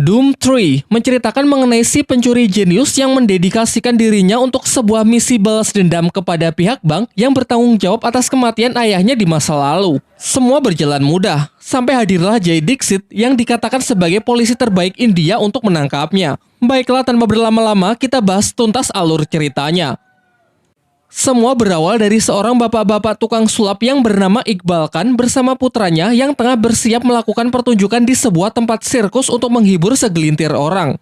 Doom 3 menceritakan mengenai si pencuri jenius yang mendedikasikan dirinya untuk sebuah misi balas dendam kepada pihak bank yang bertanggung jawab atas kematian ayahnya di masa lalu. Semua berjalan mudah, sampai hadirlah Jay Dixit yang dikatakan sebagai polisi terbaik India untuk menangkapnya. Baiklah, tanpa berlama-lama kita bahas tuntas alur ceritanya. Semua berawal dari seorang bapak-bapak tukang sulap yang bernama Iqbal Khan bersama putranya yang tengah bersiap melakukan pertunjukan di sebuah tempat sirkus untuk menghibur segelintir orang.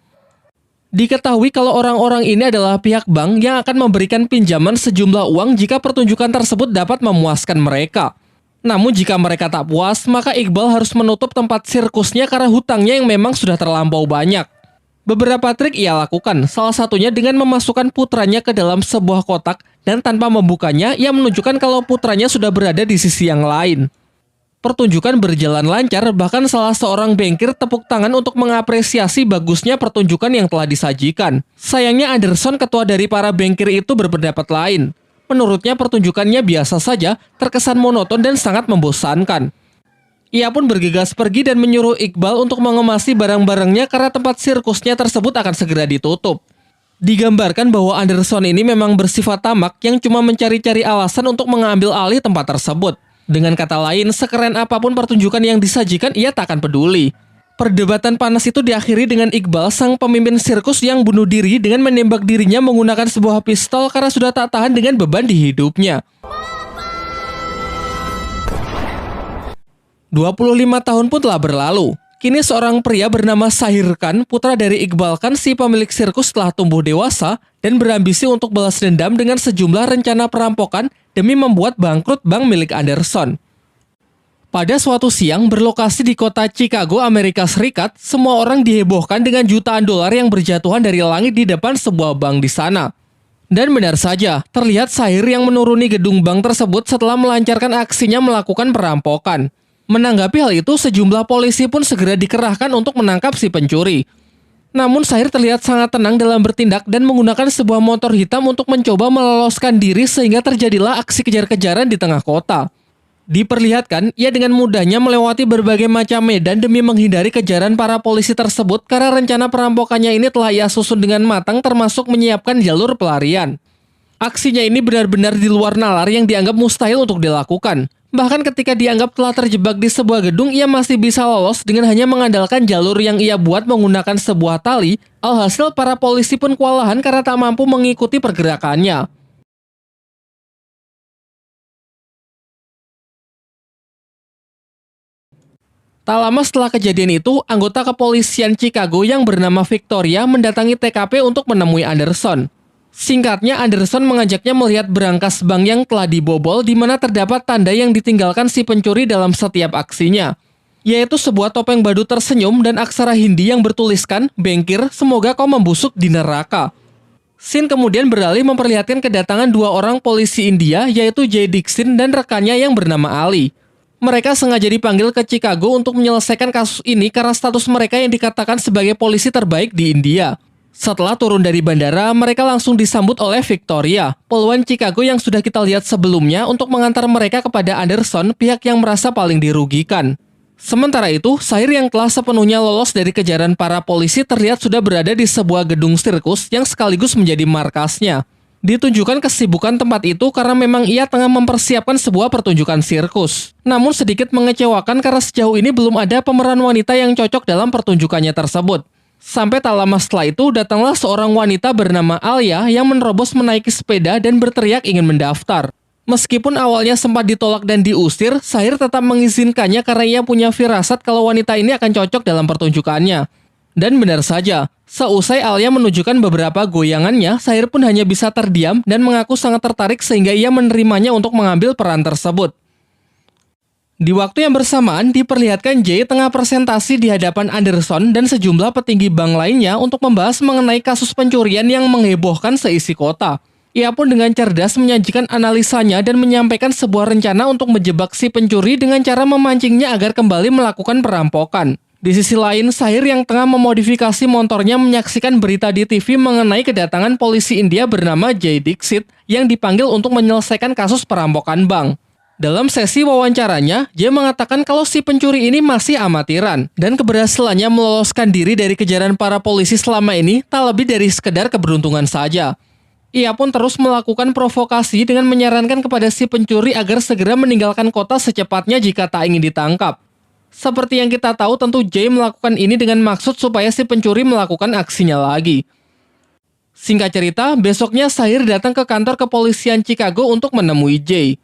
Diketahui kalau orang-orang ini adalah pihak bank yang akan memberikan pinjaman sejumlah uang jika pertunjukan tersebut dapat memuaskan mereka. Namun jika mereka tak puas, maka Iqbal harus menutup tempat sirkusnya karena hutangnya yang memang sudah terlampau banyak. Beberapa trik ia lakukan, salah satunya dengan memasukkan putranya ke dalam sebuah kotak dan tanpa membukanya, ia menunjukkan kalau putranya sudah berada di sisi yang lain. Pertunjukan berjalan lancar, bahkan salah seorang bankir tepuk tangan untuk mengapresiasi bagusnya pertunjukan yang telah disajikan. Sayangnya Anderson, ketua dari para bankir itu, berpendapat lain. Menurutnya pertunjukannya biasa saja, terkesan monoton dan sangat membosankan. Ia pun bergegas pergi dan menyuruh Iqbal untuk mengemasi barang-barangnya karena tempat sirkusnya tersebut akan segera ditutup. Digambarkan bahwa Anderson ini memang bersifat tamak yang cuma mencari-cari alasan untuk mengambil alih tempat tersebut. Dengan kata lain, sekeren apapun pertunjukan yang disajikan, ia tak akan peduli. Perdebatan panas itu diakhiri dengan Iqbal, sang pemimpin sirkus, yang bunuh diri dengan menembak dirinya menggunakan sebuah pistol karena sudah tak tahan dengan beban di hidupnya. 25 tahun pun telah berlalu. Kini seorang pria bernama Sahir Khan, putra dari Iqbal Khan, si pemilik sirkus, telah tumbuh dewasa dan berambisi untuk balas dendam dengan sejumlah rencana perampokan demi membuat bangkrut bank milik Anderson. Pada suatu siang berlokasi di kota Chicago, Amerika Serikat, semua orang dihebohkan dengan jutaan dolar yang berjatuhan dari langit di depan sebuah bank di sana. Dan benar saja, terlihat Sahir yang menuruni gedung bank tersebut setelah melancarkan aksinya melakukan perampokan. Menanggapi hal itu, sejumlah polisi pun segera dikerahkan untuk menangkap si pencuri. Namun Sahir terlihat sangat tenang dalam bertindak dan menggunakan sebuah motor hitam untuk mencoba meloloskan diri sehingga terjadilah aksi kejar-kejaran di tengah kota. Diperlihatkan, ia dengan mudahnya melewati berbagai macam medan demi menghindari kejaran para polisi tersebut karena rencana perampokannya ini telah ia susun dengan matang, termasuk menyiapkan jalur pelarian. Aksinya ini benar-benar di luar nalar yang dianggap mustahil untuk dilakukan. Bahkan ketika dianggap telah terjebak di sebuah gedung, ia masih bisa lolos dengan hanya mengandalkan jalur yang ia buat menggunakan sebuah tali. Alhasil para polisi pun kewalahan karena tak mampu mengikuti pergerakannya. Tak lama setelah kejadian itu, anggota kepolisian Chicago yang bernama Victoria mendatangi TKP untuk menemui Anderson. Singkatnya, Anderson mengajaknya melihat berangkas bank yang telah dibobol, di mana terdapat tanda yang ditinggalkan si pencuri dalam setiap aksinya, yaitu sebuah topeng badut tersenyum dan aksara Hindi yang bertuliskan, "Bankir, semoga kau membusuk di neraka." Scene kemudian beralih memperlihatkan kedatangan dua orang polisi India, yaitu Jay Dixit dan rekannya yang bernama Ali. Mereka sengaja dipanggil ke Chicago untuk menyelesaikan kasus ini karena status mereka yang dikatakan sebagai polisi terbaik di India. Setelah turun dari bandara, mereka langsung disambut oleh Victoria, poluan Chicago yang sudah kita lihat sebelumnya, untuk mengantar mereka kepada Anderson, pihak yang merasa paling dirugikan. Sementara itu, Sahir yang telah sepenuhnya lolos dari kejaran para polisi terlihat sudah berada di sebuah gedung sirkus yang sekaligus menjadi markasnya. Ditunjukkan kesibukan tempat itu karena memang ia tengah mempersiapkan sebuah pertunjukan sirkus. Namun sedikit mengecewakan karena sejauh ini belum ada pemeran wanita yang cocok dalam pertunjukannya tersebut. Sampai tak lama setelah itu, datanglah seorang wanita bernama Alia yang menerobos menaiki sepeda dan berteriak ingin mendaftar. Meskipun awalnya sempat ditolak dan diusir, Sahir tetap mengizinkannya karena ia punya firasat kalau wanita ini akan cocok dalam pertunjukannya. Dan benar saja, seusai Alia menunjukkan beberapa goyangannya, Sahir pun hanya bisa terdiam dan mengaku sangat tertarik sehingga ia menerimanya untuk mengambil peran tersebut. Di waktu yang bersamaan, diperlihatkan Jay tengah presentasi di hadapan Anderson dan sejumlah petinggi bank lainnya untuk membahas mengenai kasus pencurian yang menghebohkan seisi kota. Ia pun dengan cerdas menyajikan analisanya dan menyampaikan sebuah rencana untuk menjebak si pencuri dengan cara memancingnya agar kembali melakukan perampokan. Di sisi lain, Sahir yang tengah memodifikasi motornya menyaksikan berita di TV mengenai kedatangan polisi India bernama Jay Dixit yang dipanggil untuk menyelesaikan kasus perampokan bank. Dalam sesi wawancaranya, Jay mengatakan kalau si pencuri ini masih amatiran dan keberhasilannya meloloskan diri dari kejaran para polisi selama ini tak lebih dari sekedar keberuntungan saja. Ia pun terus melakukan provokasi dengan menyarankan kepada si pencuri agar segera meninggalkan kota secepatnya jika tak ingin ditangkap. Seperti yang kita tahu, tentu Jay melakukan ini dengan maksud supaya si pencuri melakukan aksinya lagi. Singkat cerita, besoknya Shahir datang ke kantor kepolisian Chicago untuk menemui Jay.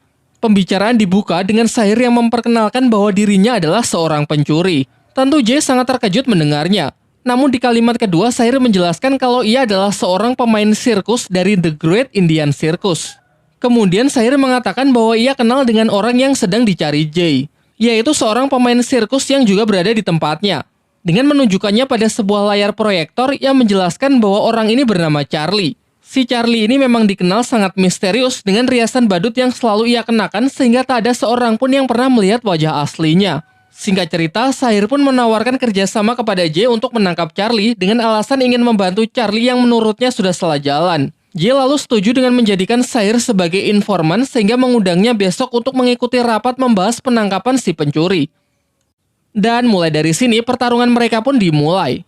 Pembicaraan dibuka dengan Shahir yang memperkenalkan bahwa dirinya adalah seorang pencuri. Tentu Jay sangat terkejut mendengarnya. Namun di kalimat kedua, Shahir menjelaskan kalau ia adalah seorang pemain sirkus dari The Great Indian Circus. Kemudian Shahir mengatakan bahwa ia kenal dengan orang yang sedang dicari Jay, yaitu seorang pemain sirkus yang juga berada di tempatnya. Dengan menunjukkannya pada sebuah layar proyektor, ia menjelaskan bahwa orang ini bernama Charlie. Si Charlie ini memang dikenal sangat misterius dengan riasan badut yang selalu ia kenakan sehingga tak ada seorang pun yang pernah melihat wajah aslinya. Singkat cerita, Shahir pun menawarkan kerjasama kepada Jay untuk menangkap Charlie dengan alasan ingin membantu Charlie yang menurutnya sudah salah jalan. Jay lalu setuju dengan menjadikan Shahir sebagai informan sehingga mengundangnya besok untuk mengikuti rapat membahas penangkapan si pencuri. Dan mulai dari sini pertarungan mereka pun dimulai.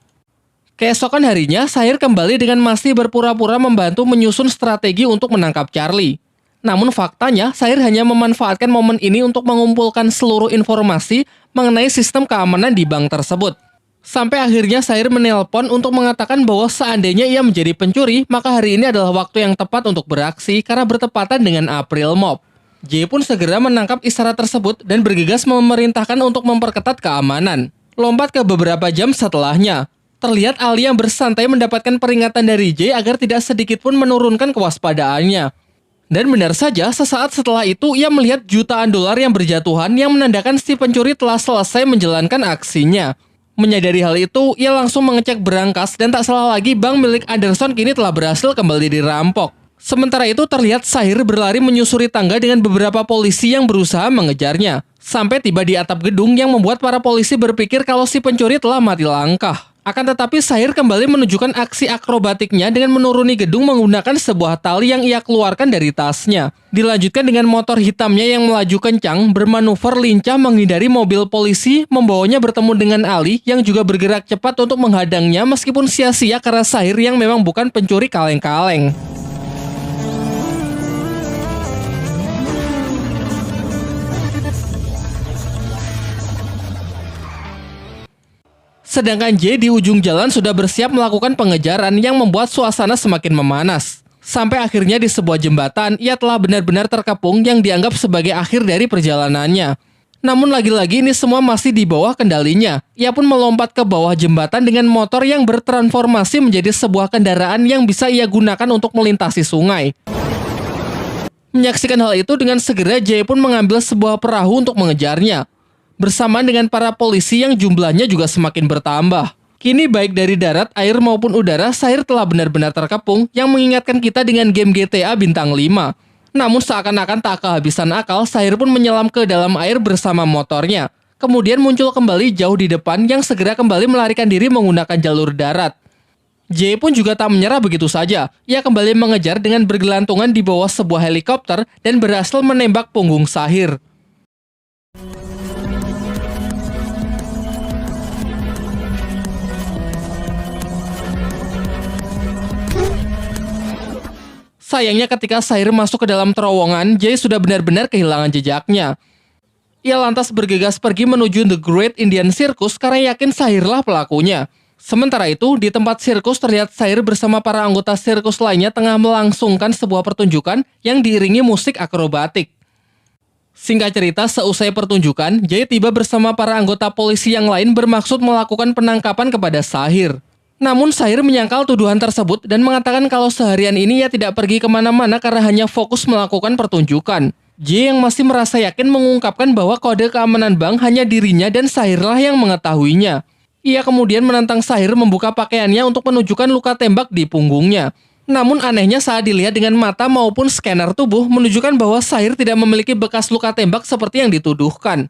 Keesokan harinya, Shahir kembali dengan masih berpura-pura membantu menyusun strategi untuk menangkap Charlie. Namun faktanya, Shahir hanya memanfaatkan momen ini untuk mengumpulkan seluruh informasi mengenai sistem keamanan di bank tersebut. Sampai akhirnya Shahir menelpon untuk mengatakan bahwa seandainya ia menjadi pencuri, maka hari ini adalah waktu yang tepat untuk beraksi karena bertepatan dengan April Mop. Jay pun segera menangkap isyarat tersebut dan bergegas memerintahkan untuk memperketat keamanan. Lompat ke beberapa jam setelahnya, terlihat Ali yang bersantai mendapatkan peringatan dari Jay agar tidak sedikit pun menurunkan kewaspadaannya. Dan benar saja, sesaat setelah itu ia melihat jutaan dolar yang berjatuhan yang menandakan si pencuri telah selesai menjalankan aksinya. Menyadari hal itu, ia langsung mengecek berangkas dan tak salah lagi bank milik Anderson kini telah berhasil kembali dirampok. Sementara itu terlihat Shahir berlari menyusuri tangga dengan beberapa polisi yang berusaha mengejarnya. Sampai tiba di atap gedung yang membuat para polisi berpikir kalau si pencuri telah mati langkah. Akan tetapi Shahir kembali menunjukkan aksi akrobatiknya dengan menuruni gedung menggunakan sebuah tali yang ia keluarkan dari tasnya. Dilanjutkan dengan motor hitamnya yang melaju kencang, bermanuver lincah menghindari mobil polisi, membawanya bertemu dengan Ali yang juga bergerak cepat untuk menghadangnya meskipun sia-sia karena Shahir yang memang bukan pencuri kaleng-kaleng. Sedangkan Jay di ujung jalan sudah bersiap melakukan pengejaran yang membuat suasana semakin memanas. Sampai akhirnya di sebuah jembatan, ia telah benar-benar terkepung yang dianggap sebagai akhir dari perjalanannya. Namun lagi-lagi ini semua masih di bawah kendalinya. Ia pun melompat ke bawah jembatan dengan motor yang bertransformasi menjadi sebuah kendaraan yang bisa ia gunakan untuk melintasi sungai. Menyaksikan hal itu dengan segera Jay pun mengambil sebuah perahu untuk mengejarnya. Bersamaan dengan para polisi yang jumlahnya juga semakin bertambah. Kini baik dari darat, air maupun udara, Shahir telah benar-benar terkepung yang mengingatkan kita dengan game GTA Bintang 5. Namun seakan-akan tak kehabisan akal, Shahir pun menyelam ke dalam air bersama motornya. Kemudian muncul kembali jauh di depan yang segera kembali melarikan diri menggunakan jalur darat. Jay pun juga tak menyerah begitu saja. Ia kembali mengejar dengan bergelantungan di bawah sebuah helikopter dan berhasil menembak punggung Shahir. Sayangnya ketika Shahir masuk ke dalam terowongan, Jay sudah benar-benar kehilangan jejaknya. Ia lantas bergegas pergi menuju The Great Indian Circus karena yakin Shahirlah pelakunya. Sementara itu, di tempat sirkus terlihat Shahir bersama para anggota sirkus lainnya tengah melangsungkan sebuah pertunjukan yang diiringi musik akrobatik. Singkat cerita, seusai pertunjukan, Jay tiba bersama para anggota polisi yang lain bermaksud melakukan penangkapan kepada Shahir. Namun Shahir menyangkal tuduhan tersebut dan mengatakan kalau seharian ini ia tidak pergi kemana-mana karena hanya fokus melakukan pertunjukan. Jay yang masih merasa yakin mengungkapkan bahwa kode keamanan bank hanya dirinya dan Shahirlah yang mengetahuinya. Ia kemudian menantang Shahir membuka pakaiannya untuk menunjukkan luka tembak di punggungnya. Namun anehnya saat dilihat dengan mata maupun scanner tubuh menunjukkan bahwa Shahir tidak memiliki bekas luka tembak seperti yang dituduhkan.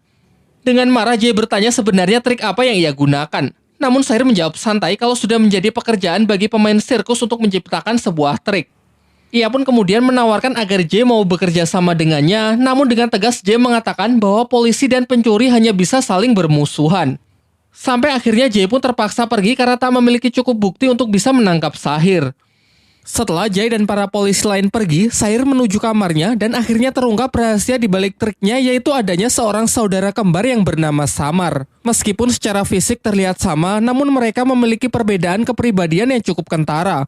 Dengan marah Jay bertanya sebenarnya trik apa yang ia gunakan. Namun Shahir menjawab santai kalau sudah menjadi pekerjaan bagi pemain sirkus untuk menciptakan sebuah trik. Ia pun kemudian menawarkan agar Jay mau bekerja sama dengannya, namun dengan tegas Jay mengatakan bahwa polisi dan pencuri hanya bisa saling bermusuhan. Sampai akhirnya Jay pun terpaksa pergi karena tak memiliki cukup bukti untuk bisa menangkap Sahir. Setelah Jay dan para polisi lain pergi, Sahir menuju kamarnya dan akhirnya terungkap rahasia di balik triknya, yaitu adanya seorang saudara kembar yang bernama Samar. Meskipun secara fisik terlihat sama, namun mereka memiliki perbedaan kepribadian yang cukup kentara.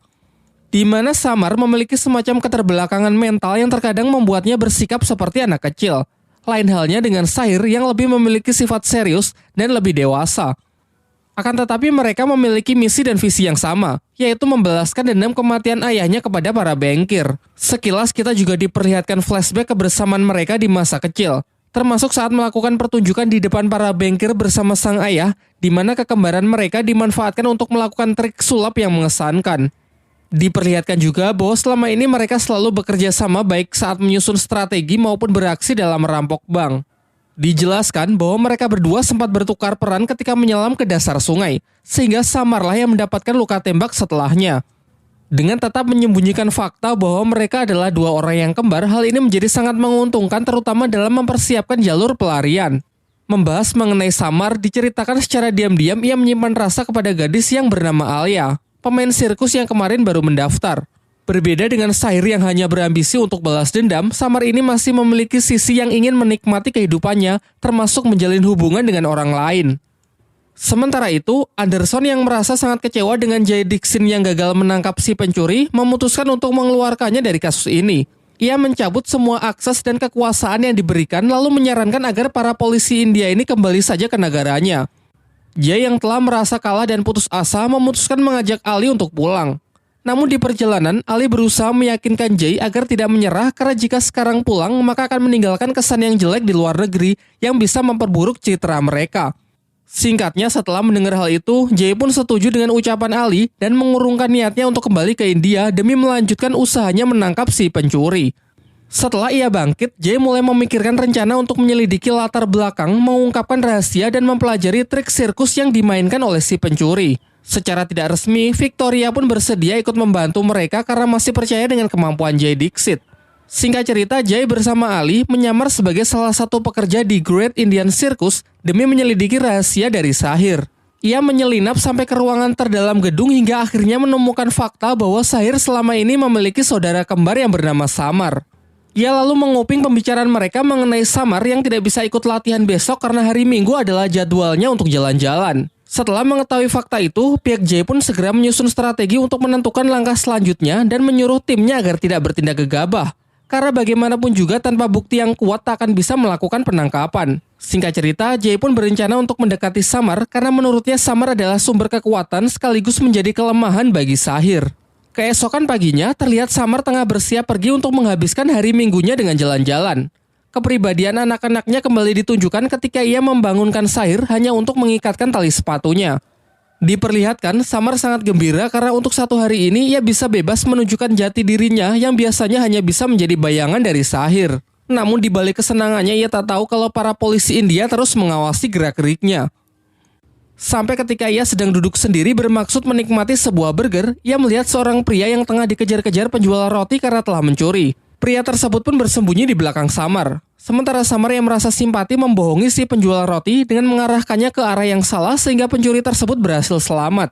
Di mana Samar memiliki semacam keterbelakangan mental yang terkadang membuatnya bersikap seperti anak kecil. Lain halnya dengan Sahir yang lebih memiliki sifat serius dan lebih dewasa. Akan tetapi mereka memiliki misi dan visi yang sama, yaitu membalaskan dendam kematian ayahnya kepada para bankir. Sekilas kita juga diperlihatkan flashback kebersamaan mereka di masa kecil, termasuk saat melakukan pertunjukan di depan para bankir bersama sang ayah, di mana kekembaran mereka dimanfaatkan untuk melakukan trik sulap yang mengesankan. Diperlihatkan juga bahwa selama ini mereka selalu bekerja sama baik saat menyusun strategi maupun beraksi dalam merampok bank. Dijelaskan bahwa mereka berdua sempat bertukar peran ketika menyelam ke dasar sungai, sehingga Samarlah yang mendapatkan luka tembak setelahnya. Dengan tetap menyembunyikan fakta bahwa mereka adalah dua orang yang kembar, hal ini menjadi sangat menguntungkan terutama dalam mempersiapkan jalur pelarian. Membahas mengenai Samar, diceritakan secara diam-diam ia menyimpan rasa kepada gadis yang bernama Alia, pemain sirkus yang kemarin baru mendaftar. Berbeda dengan Sahir yang hanya berambisi untuk balas dendam, Samar ini masih memiliki sisi yang ingin menikmati kehidupannya, termasuk menjalin hubungan dengan orang lain. Sementara itu, Anderson yang merasa sangat kecewa dengan Jay Dixon yang gagal menangkap si pencuri, memutuskan untuk mengeluarkannya dari kasus ini. Ia mencabut semua akses dan kekuasaan yang diberikan, lalu menyarankan agar para polisi India ini kembali saja ke negaranya. Jay yang telah merasa kalah dan putus asa memutuskan mengajak Ali untuk pulang. Namun di perjalanan, Ali berusaha meyakinkan Jay agar tidak menyerah karena jika sekarang pulang maka akan meninggalkan kesan yang jelek di luar negeri yang bisa memperburuk citra mereka. Singkatnya, setelah mendengar hal itu, Jay pun setuju dengan ucapan Ali dan mengurungkan niatnya untuk kembali ke India demi melanjutkan usahanya menangkap si pencuri. Setelah ia bangkit, Jay mulai memikirkan rencana untuk menyelidiki latar belakang, mengungkapkan rahasia dan mempelajari trik sirkus yang dimainkan oleh si pencuri. Secara tidak resmi, Victoria pun bersedia ikut membantu mereka karena masih percaya dengan kemampuan Jay Dixit. Singkat cerita, Jay bersama Ali menyamar sebagai salah satu pekerja di Great Indian Circus demi menyelidiki rahasia dari Sahir. Ia menyelinap sampai ke ruangan terdalam gedung hingga akhirnya menemukan fakta bahwa Sahir selama ini memiliki saudara kembar yang bernama Samar. Ia lalu menguping pembicaraan mereka mengenai Samar yang tidak bisa ikut latihan besok karena hari Minggu adalah jadwalnya untuk jalan-jalan. Setelah mengetahui fakta itu, pihak Jay pun segera menyusun strategi untuk menentukan langkah selanjutnya dan menyuruh timnya agar tidak bertindak gegabah. Karena bagaimanapun juga tanpa bukti yang kuat tak akan bisa melakukan penangkapan. Singkat cerita, Jay pun berencana untuk mendekati Samar karena menurutnya Samar adalah sumber kekuatan sekaligus menjadi kelemahan bagi Sahir. Keesokan paginya, terlihat Samar tengah bersiap pergi untuk menghabiskan hari Minggunya dengan jalan-jalan. Kepribadian anak-anaknya kembali ditunjukkan ketika ia membangunkan Sahir hanya untuk mengikatkan tali sepatunya. Diperlihatkan, Samar sangat gembira karena untuk satu hari ini ia bisa bebas menunjukkan jati dirinya yang biasanya hanya bisa menjadi bayangan dari Sahir. Namun di balik kesenangannya ia tak tahu kalau para polisi India terus mengawasi gerak-geriknya. Sampai ketika ia sedang duduk sendiri bermaksud menikmati sebuah burger, ia melihat seorang pria yang tengah dikejar-kejar penjual roti karena telah mencuri. Pria tersebut pun bersembunyi di belakang Samar. Sementara Samar yang merasa simpati membohongi si penjual roti dengan mengarahkannya ke arah yang salah sehingga pencuri tersebut berhasil selamat.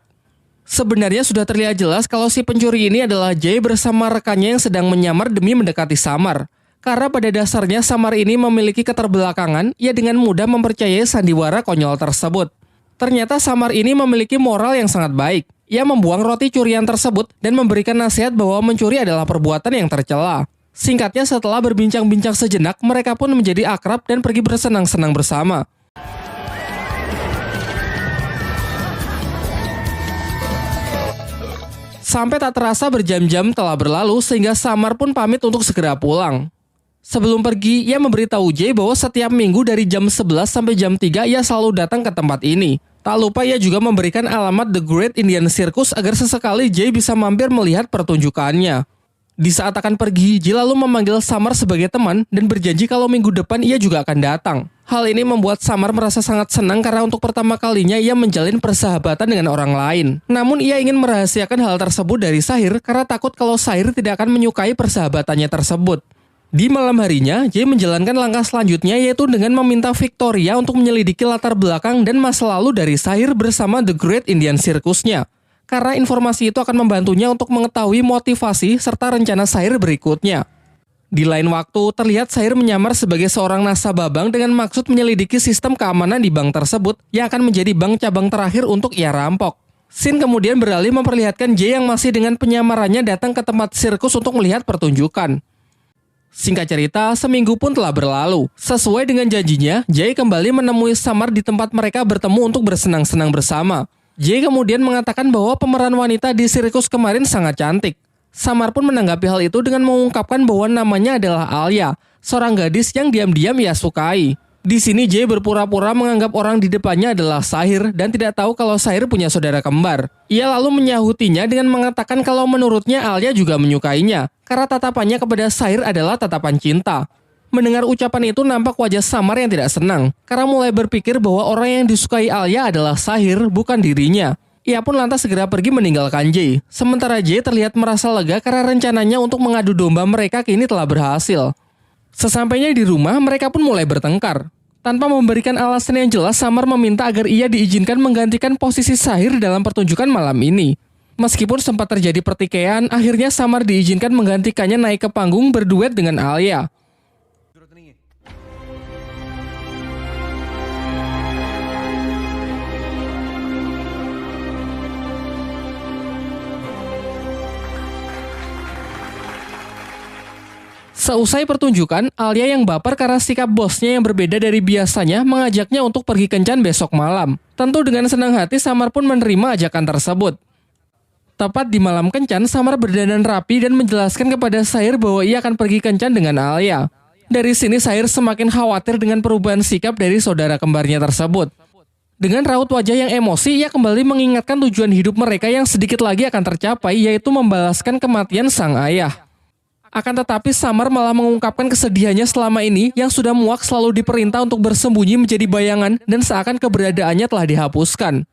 Sebenarnya sudah terlihat jelas kalau si pencuri ini adalah Jay bersama rekannya yang sedang menyamar demi mendekati Samar. Karena pada dasarnya Samar ini memiliki keterbelakangan, ia dengan mudah mempercayai sandiwara konyol tersebut. Ternyata Samar ini memiliki moral yang sangat baik. Ia membuang roti curian tersebut dan memberikan nasihat bahwa mencuri adalah perbuatan yang tercela. Singkatnya, setelah berbincang-bincang sejenak, mereka pun menjadi akrab dan pergi bersenang-senang bersama. Sampai tak terasa berjam-jam telah berlalu sehingga Samar pun pamit untuk segera pulang. Sebelum pergi, ia memberitahu Jay bahwa setiap minggu dari jam 11 sampai jam 3 ia selalu datang ke tempat ini. Tak lupa ia juga memberikan alamat The Great Indian Circus agar sesekali Jay bisa mampir melihat pertunjukannya. Di saat akan pergi, Jay lalu memanggil Samar sebagai teman dan berjanji kalau minggu depan ia juga akan datang. Hal ini membuat Samar merasa sangat senang karena untuk pertama kalinya ia menjalin persahabatan dengan orang lain. Namun ia ingin merahasiakan hal tersebut dari Sahir karena takut kalau Sahir tidak akan menyukai persahabatannya tersebut. Di malam harinya, Jay menjalankan langkah selanjutnya yaitu dengan meminta Victoria untuk menyelidiki latar belakang dan masa lalu dari Sahir bersama The Great Indian Circus-nya. Karena informasi itu akan membantunya untuk mengetahui motivasi serta rencana Sahir berikutnya. Di lain waktu, terlihat Sahir menyamar sebagai seorang nasabah bank dengan maksud menyelidiki sistem keamanan di bank tersebut yang akan menjadi bank cabang terakhir untuk ia rampok. Scene kemudian beralih memperlihatkan Jay yang masih dengan penyamarannya datang ke tempat sirkus untuk melihat pertunjukan. Singkat cerita, seminggu pun telah berlalu. Sesuai dengan janjinya, Jay kembali menemui Samar di tempat mereka bertemu untuk bersenang-senang bersama. Jay kemudian mengatakan bahwa pemeran wanita di sirkus kemarin sangat cantik. Samar pun menanggapi hal itu dengan mengungkapkan bahwa namanya adalah Alia, seorang gadis yang diam-diam ia sukai. Di sini Jay berpura-pura menganggap orang di depannya adalah Sahir dan tidak tahu kalau Sahir punya saudara kembar. Ia lalu menyahutinya dengan mengatakan kalau menurutnya Alia juga menyukainya, karena tatapannya kepada Sahir adalah tatapan cinta. Mendengar ucapan itu nampak wajah Samar yang tidak senang, karena mulai berpikir bahwa orang yang disukai Alia adalah Sahir, bukan dirinya. Ia pun lantas segera pergi meninggalkan Jay. Sementara Jay terlihat merasa lega karena rencananya untuk mengadu domba mereka kini telah berhasil. Sesampainya di rumah, mereka pun mulai bertengkar. Tanpa memberikan alasan yang jelas, Samar meminta agar ia diizinkan menggantikan posisi Sahir dalam pertunjukan malam ini. Meskipun sempat terjadi pertikaian, akhirnya Samar diizinkan menggantikannya naik ke panggung berduet dengan Alia. Seusai pertunjukan, Alia yang baper karena sikap bosnya yang berbeda dari biasanya mengajaknya untuk pergi kencan besok malam. Tentu dengan senang hati Samar pun menerima ajakan tersebut. Tepat di malam kencan, Samar berdandan rapi dan menjelaskan kepada Sahir bahwa ia akan pergi kencan dengan Alia. Dari sini Sahir semakin khawatir dengan perubahan sikap dari saudara kembarnya tersebut. Dengan raut wajah yang emosi, ia kembali mengingatkan tujuan hidup mereka yang sedikit lagi akan tercapai, yaitu membalaskan kematian sang ayah. Akan tetapi Samar malah mengungkapkan kesedihannya selama ini yang sudah muak selalu diperintah untuk bersembunyi menjadi bayangan dan seakan keberadaannya telah dihapuskan.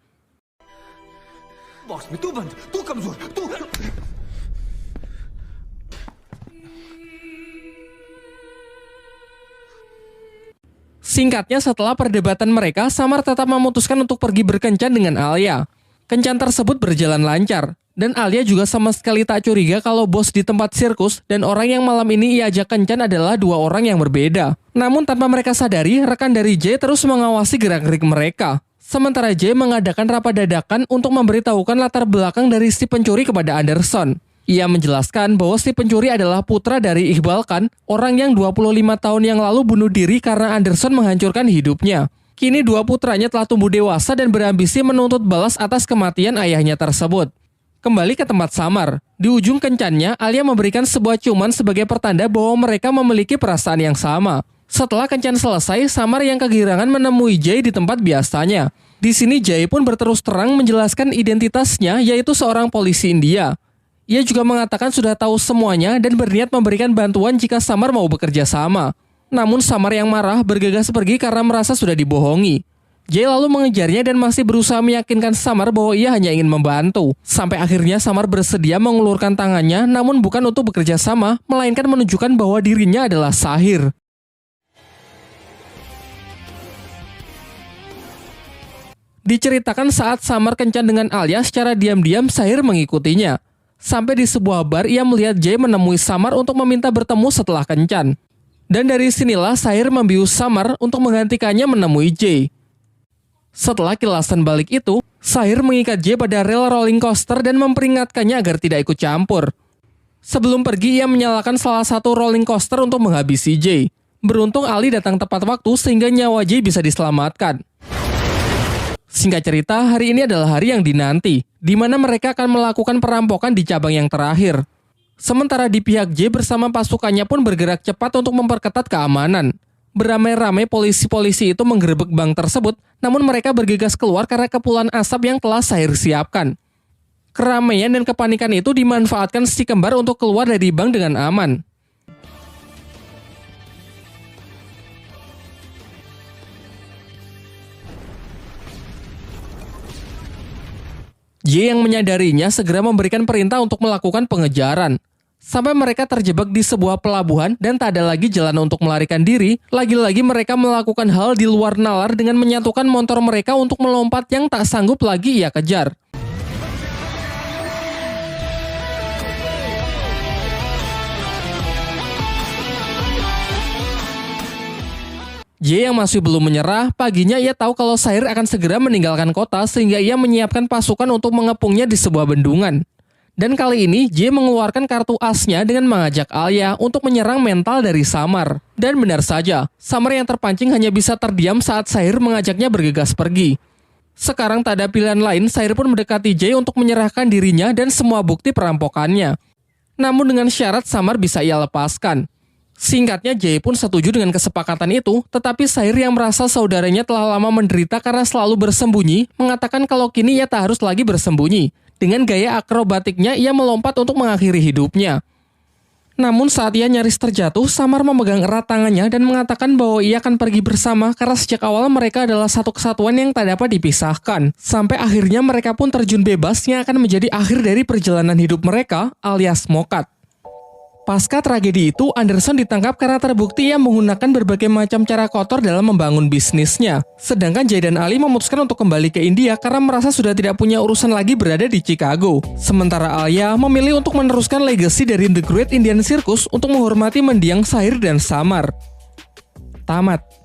Singkatnya, setelah perdebatan mereka, Samar tetap memutuskan untuk pergi berkencan dengan Alia. Kencan tersebut berjalan lancar. Dan Alia juga sama sekali tak curiga kalau bos di tempat sirkus dan orang yang malam ini ia ajak kencan adalah dua orang yang berbeda. Namun tanpa mereka sadari, rekan dari Jay terus mengawasi gerak-gerik mereka. Sementara Jay mengadakan rapat dadakan untuk memberitahukan latar belakang dari si pencuri kepada Anderson. Ia menjelaskan bahwa si pencuri adalah putra dari Iqbal Khan, orang yang 25 tahun yang lalu bunuh diri karena Anderson menghancurkan hidupnya. Kini dua putranya telah tumbuh dewasa dan berambisi menuntut balas atas kematian ayahnya tersebut. Kembali ke tempat Samar. Di ujung kencannya, Alia memberikan sebuah ciuman sebagai pertanda bahwa mereka memiliki perasaan yang sama. Setelah kencan selesai, Samar yang kegirangan menemui Jay di tempat biasanya. Di sini Jay pun berterus terang menjelaskan identitasnya, yaitu seorang polisi India. Ia juga mengatakan sudah tahu semuanya dan berniat memberikan bantuan jika Samar mau bekerja sama. Namun Samar yang marah bergegas pergi karena merasa sudah dibohongi. Jay lalu mengejarnya dan masih berusaha meyakinkan Samar bahwa ia hanya ingin membantu. Sampai akhirnya Samar bersedia mengulurkan tangannya, namun bukan untuk bekerja sama, melainkan menunjukkan bahwa dirinya adalah Sahir. Diceritakan saat Samar kencan dengan Alia, secara diam-diam Sahir mengikutinya. Sampai di sebuah bar, ia melihat Jay menemui Samar untuk meminta bertemu setelah kencan. Dan dari sinilah Sahir membius Samar untuk menggantikannya menemui Jay. Setelah kilasan balik itu, Sahir mengikat Jay pada rel rolling coaster dan memperingatkannya agar tidak ikut campur. Sebelum pergi, ia menyalakan salah satu rolling coaster untuk menghabisi Jay. Beruntung Ali datang tepat waktu sehingga nyawa Jay bisa diselamatkan. Singkat cerita, hari ini adalah hari yang dinanti, di mana mereka akan melakukan perampokan di cabang yang terakhir. Sementara di pihak Jay bersama pasukannya pun bergerak cepat untuk memperketat keamanan. Beramai-ramai polisi-polisi itu menggerebek bank tersebut, namun mereka bergegas keluar karena kepulan asap yang telah Sahir siapkan. Keramaian dan kepanikan itu dimanfaatkan si kembar untuk keluar dari bank dengan aman. Y yang menyadarinya segera memberikan perintah untuk melakukan pengejaran. Sampai mereka terjebak di sebuah pelabuhan dan tak ada lagi jalan untuk melarikan diri, lagi-lagi mereka melakukan hal di luar nalar dengan menyatukan motor mereka untuk melompat yang tak sanggup lagi ia kejar. Y yang masih belum menyerah, paginya ia tahu kalau Sair akan segera meninggalkan kota sehingga ia menyiapkan pasukan untuk mengepungnya di sebuah bendungan. Dan kali ini, Y mengeluarkan kartu asnya dengan mengajak Alia untuk menyerang mental dari Samar. Dan benar saja, Samar yang terpancing hanya bisa terdiam saat Sair mengajaknya bergegas pergi. Sekarang tak ada pilihan lain, Sair pun mendekati Y untuk menyerahkan dirinya dan semua bukti perampokannya. Namun dengan syarat Samar bisa ia lepaskan. Singkatnya, Jay pun setuju dengan kesepakatan itu, tetapi Sair yang merasa saudaranya telah lama menderita karena selalu bersembunyi, mengatakan kalau kini ia tak harus lagi bersembunyi. Dengan gaya akrobatiknya, ia melompat untuk mengakhiri hidupnya. Namun saat ia nyaris terjatuh, Samar memegang erat tangannya dan mengatakan bahwa ia akan pergi bersama karena sejak awal mereka adalah satu kesatuan yang tak dapat dipisahkan. Sampai akhirnya mereka pun terjun bebas yang akan menjadi akhir dari perjalanan hidup mereka, alias Mokat. Pasca tragedi itu, Anderson ditangkap karena terbukti ia menggunakan berbagai macam cara kotor dalam membangun bisnisnya. Sedangkan Jay dan Ali memutuskan untuk kembali ke India karena merasa sudah tidak punya urusan lagi berada di Chicago. Sementara Alia memilih untuk meneruskan legasi dari The Great Indian Circus untuk menghormati mendiang Sair dan Samar. Tamat.